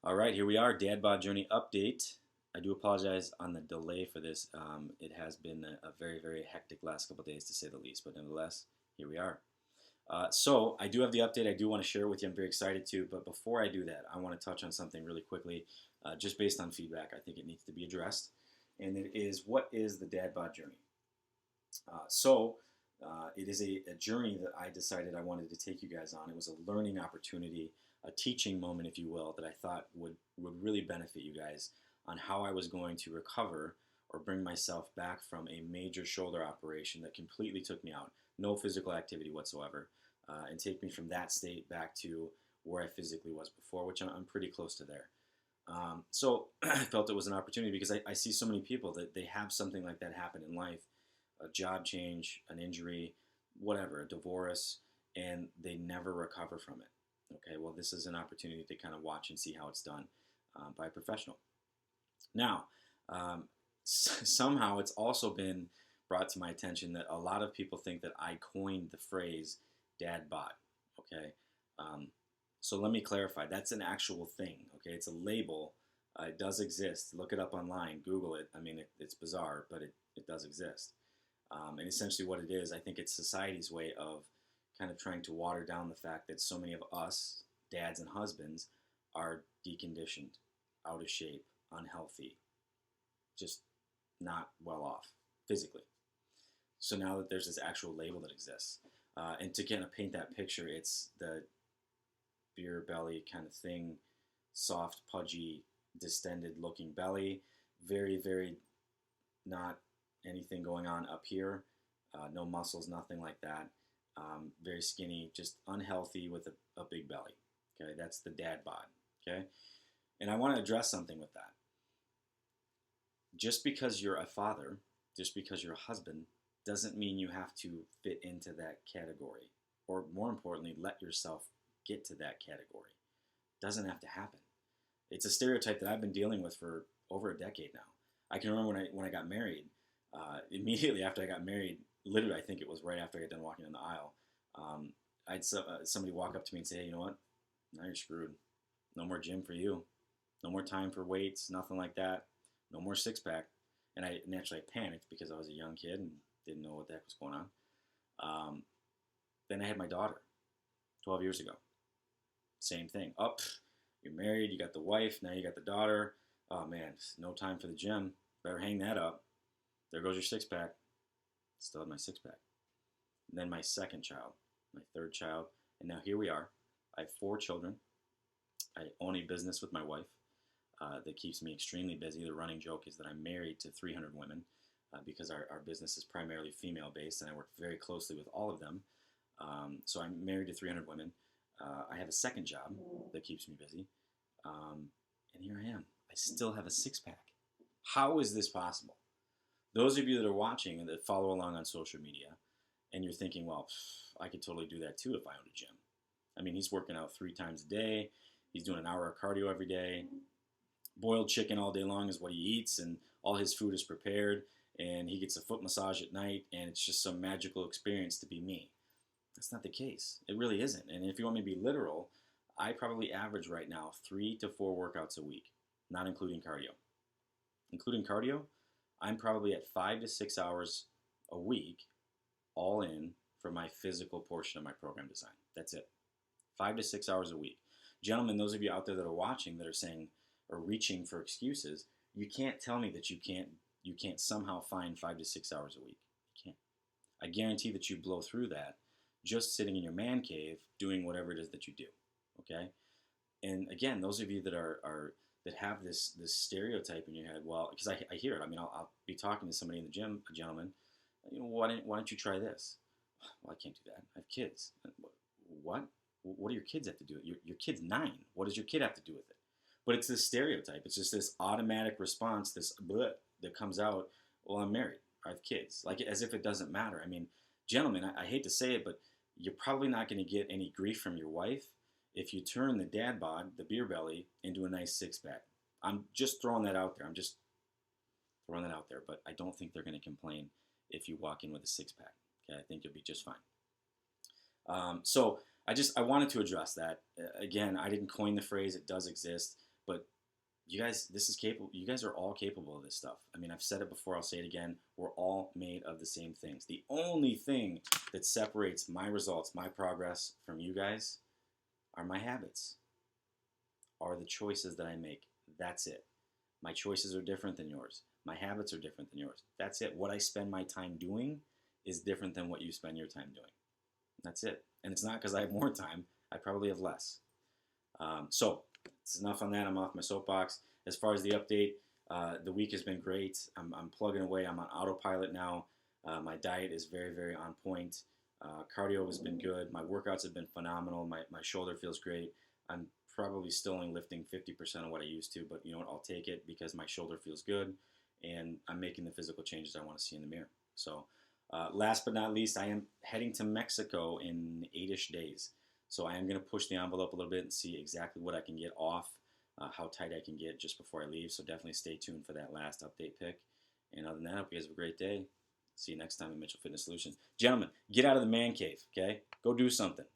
All right, here we are, Dad Bod Journey update. I do apologize on the delay for this. It has been a very, very hectic last couple days, to say the least, but nevertheless, here we are. So I do have the update. I do want to share it with you. I'm very excited to, but before I do that, I want to touch on something really quickly, just based on feedback. I think it needs to be addressed, and it is, what is the Dad Bod Journey? It is a journey that I decided I wanted to take you guys on. It was a learning opportunity, a teaching moment, if you will, that I thought would really benefit you guys on how I was going to recover or bring myself back from a major shoulder operation that completely took me out, no physical activity whatsoever, and take me from that state back to where I physically was before, which I'm pretty close to there. So I felt it was an opportunity because I see so many people that they have something like that happen in life, a job change, an injury, whatever, a divorce, and they never recover from it. Okay, well, this is an opportunity to kind of watch and see how it's done by a professional. Now, somehow it's also been brought to my attention that a lot of people think that I coined the phrase Dad Bod. Okay, so let me clarify. That's an actual thing. Okay, it's a label. It does exist. Look it up online. Google it. I mean, it's bizarre, but it does exist. And essentially what it is, I think it's society's way of kind of trying to water down the fact that so many of us, dads and husbands, are deconditioned, out of shape, unhealthy, just not well off physically. So now that there's this actual label that exists, and to kind of paint that picture, it's the beer belly kind of thing, soft, pudgy, distended looking belly, very, very not anything going on up here, no muscles, nothing like that. Very skinny, just unhealthy with a big belly. Okay, that's the dad bod. Okay, and I want to address something with that. Just because you're a father, just because you're a husband, doesn't mean you have to fit into that category, or more importantly, let yourself get to that category. Doesn't have to happen. It's a stereotype that I've been dealing with for over a decade now. I can remember when I got married. Immediately after I got married, literally, I think it was right after I got done walking down the aisle, I had somebody walk up to me and say, hey, you know what? Now you're screwed. No more gym for you. No more time for weights, nothing like that. No more six-pack. And I naturally panicked because I was a young kid and didn't know what the heck was going on. Then I had my daughter 12 years ago. Same thing. Oh, you're married, you got the wife, now you got the daughter. Oh, man, no time for the gym. Better hang that up. There goes your six-pack. Still had my six-pack. And then my second child, my third child, and now here we are. I have 4 children. I own a business with my wife that keeps me extremely busy. The running joke is that I'm married to 300 women because our business is primarily female-based, and I work very closely with all of them. So I'm married to 300 women. I have a second job that keeps me busy. And here I am. I still have a six-pack. How is this possible? Those of you that are watching and that follow along on social media, and you're thinking, well, I could totally do that too if I owned a gym. I mean, he's working out 3 times a day. He's doing an hour of cardio every day. Boiled chicken all day long is what he eats, and all his food is prepared, and he gets a foot massage at night, and it's just some magical experience to be me. That's not the case. It really isn't. And if you want me to be literal, I probably average right now 3 to 4 workouts a week, not including cardio. Including cardio, I'm probably at 5 to 6 hours a week, all in, for my physical portion of my program design. That's it. 5 to 6 hours a week. Gentlemen, those of you out there that are watching that are saying or reaching for excuses, you can't tell me that you can't somehow find 5 to 6 hours a week. You can't. I guarantee that you blow through that just sitting in your man cave doing whatever it is that you do. Okay? And again, those of you that that have this stereotype in your head, well, because I hear it. I mean, I'll be talking to somebody in the gym, a gentleman, you know, why don't you try this? Well, I can't do that. I have kids. What? What do your kids have to do with it? Your kid's 9. What does your kid have to do with it? But it's this stereotype. It's just this automatic response, this bleh that comes out, well, I'm married. I have kids. Like, as if it doesn't matter. I mean, gentlemen, I hate to say it, but you're probably not going to get any grief from your wife if you turn the dad bod, the beer belly, into a nice six-pack. I'm just throwing that out there. I'm just throwing that out there. But I don't think they're going to complain if you walk in with a six-pack. Okay, I think you'll be just fine. So I wanted to address that. Again, I didn't coin the phrase. It does exist. But you guys, this is capable. You guys are all capable of this stuff. I mean, I've said it before. I'll say it again. We're all made of the same things. The only thing that separates my results, my progress from you guys, are my habits, are the choices that I make. That's it. My choices are different than yours. My habits are different than yours. That's it. What I spend my time doing is different than what you spend your time doing. That's it. And it's not because I have more time. I probably have less. So it's enough on that. I'm off my soapbox. As far as the update, the week has been great. I'm plugging away. I'm on autopilot now. My diet is very, very on point. Cardio has been good. My workouts have been phenomenal. My shoulder feels great. I'm probably still only lifting 50% of what I used to, but you know what? I'll take it because my shoulder feels good, and I'm making the physical changes I want to see in the mirror. So last but not least, I am heading to Mexico in 8-ish days. So I am going to push the envelope a little bit and see exactly what I can get off, how tight I can get just before I leave. So definitely stay tuned for that last update pick. And other than that, I hope you guys have a great day. See you next time at Mitchell Fitness Solutions. Gentlemen, get out of the man cave, okay? Go do something.